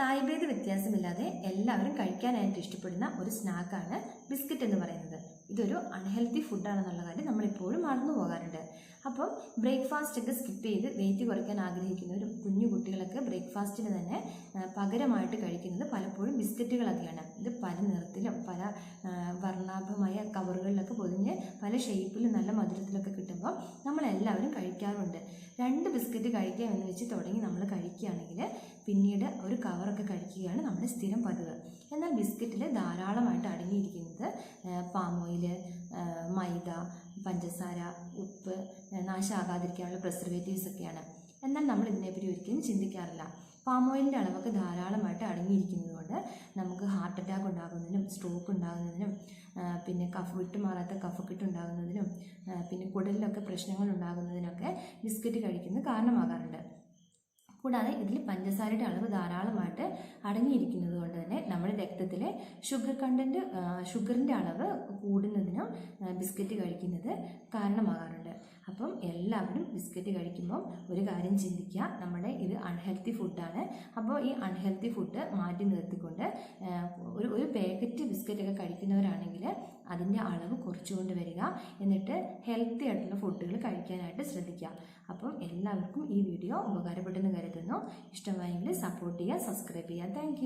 പ്രായഭേദ വ്യത്യാസമില്ലാതെ എല്ലാവരും കഴിക്കാനായിട്ട് ഇഷ്ടപ്പെടുന്ന ഒരു സ്നാക്കാണ് ബിസ്ക്കറ്റ് എന്ന് പറയുന്നത്. ഇതൊരു അൺഹെൽത്തി ഫുഡാണെന്നുള്ള കാര്യം നമ്മളിപ്പോഴും മറന്നു പോകാറുണ്ട്. അപ്പം ബ്രേക്ക്ഫാസ്റ്റ് ഒക്കെ സ്കിപ്പ് ചെയ്ത് വെയിറ്റ് കുറയ്ക്കാൻ ആഗ്രഹിക്കുന്നവരും കുഞ്ഞു കുട്ടികളൊക്കെ ബ്രേക്ക്ഫാസ്റ്റിന് തന്നെ പകരമായിട്ട് കഴിക്കുന്നത് പലപ്പോഴും ബിസ്ക്കറ്റുകളൊക്കെയാണ്. ഇത് പല നിറത്തിലും പല വർണ്ണാഭമായ കവറുകളിലൊക്കെ പൊതിഞ്ഞ് പല ഷേപ്പിലും നല്ല മധുരത്തിലൊക്കെ കിട്ടുമ്പോൾ നമ്മളെല്ലാവരും കഴിക്കാറുണ്ട്. 2 ബിസ്ക്കറ്റ് കഴിക്കാമെന്ന് വെച്ച് തുടങ്ങി നമ്മൾ കഴിക്കുകയാണെങ്കിൽ പിന്നീട് ഒരു കവറൊക്കെ കഴിക്കുകയാണ് നമ്മുടെ സ്ഥിരം പതിവ്. എന്നാൽ ബിസ്ക്കറ്റിൽ ധാരാളമായിട്ട് അടങ്ങിയിരിക്കുന്നത് പാം ഓയിൽ, മൈദ, പഞ്ചസാര, ഉപ്പ്, നാശാകാതിരിക്കാനുള്ള പ്രിസർവേറ്റീവ്സ് ഒക്കെയാണ്. എന്നാൽ നമ്മൾ ഇതിനെപ്പറ്റി ഒരിക്കലും ചിന്തിക്കാറില്ല. പാം ഓയിലിൻ്റെ അളവൊക്കെ ധാരാളമായിട്ട് അടങ്ങിയിരിക്കുന്നതുകൊണ്ട് നമുക്ക് ഹാർട്ട് അറ്റാക്ക് ഉണ്ടാകുന്നതിനും സ്ട്രോക്ക് ഉണ്ടാകുന്നതിനും പിന്നെ വിട്ടുമാറാത്ത കഫക്കെട്ട് ഉണ്ടാകുന്നതിനും പിന്നെ കുടലിലൊക്കെ പ്രശ്നങ്ങൾ ഉണ്ടാകുന്നതിനൊക്കെ ബിസ്ക്കറ്റ് കഴിക്കുന്നത് കാരണമാകാറുണ്ട്. കൂടാതെ ഇതിൽ പഞ്ചസാരയുടെ അളവ് ധാരാളമായിട്ട് അടങ്ങിയിരിക്കുന്നത് കൊണ്ട് തന്നെ നമ്മുടെ രക്തത്തിലെ ഷുഗറിൻ്റെ അളവ് കൂടുന്നതിനും ബിസ്ക്കറ്റ് കഴിക്കുന്നത് കാരണമാകാറുണ്ട്. അപ്പം എല്ലാവരും ബിസ്ക്കറ്റ് കഴിക്കുമ്പോൾ ഒരു കാര്യം ചിന്തിക്കുക, നമ്മുടെ ഇത് അൺഹെൽത്തി ഫുഡാണ്. അപ്പോൾ ഈ അൺഹെൽത്തി ഫുഡ് മാറ്റി നിർത്തിക്കൊണ്ട് ഒരു പാക്കറ്റ് ബിസ്ക്കറ്റൊക്കെ കഴിക്കുന്നവരാണെങ്കിൽ അതിൻ്റെ അളവ് കുറച്ചുകൊണ്ട് വരിക. എന്നിട്ട് ഹെൽത്തി ആയിട്ടുള്ള ഫുഡുകൾ കഴിക്കാനായിട്ട് ശ്രദ്ധിക്കുക. അപ്പം എല്ലാവർക്കും ഈ വീഡിയോ ഉപകാരപ്പെട്ടെന്ന് കരുതുന്നു. ഇഷ്ടമായെങ്കിൽ സപ്പോർട്ട് ചെയ്യുക, സബ്സ്ക്രൈബ് ചെയ്യുക. താങ്ക്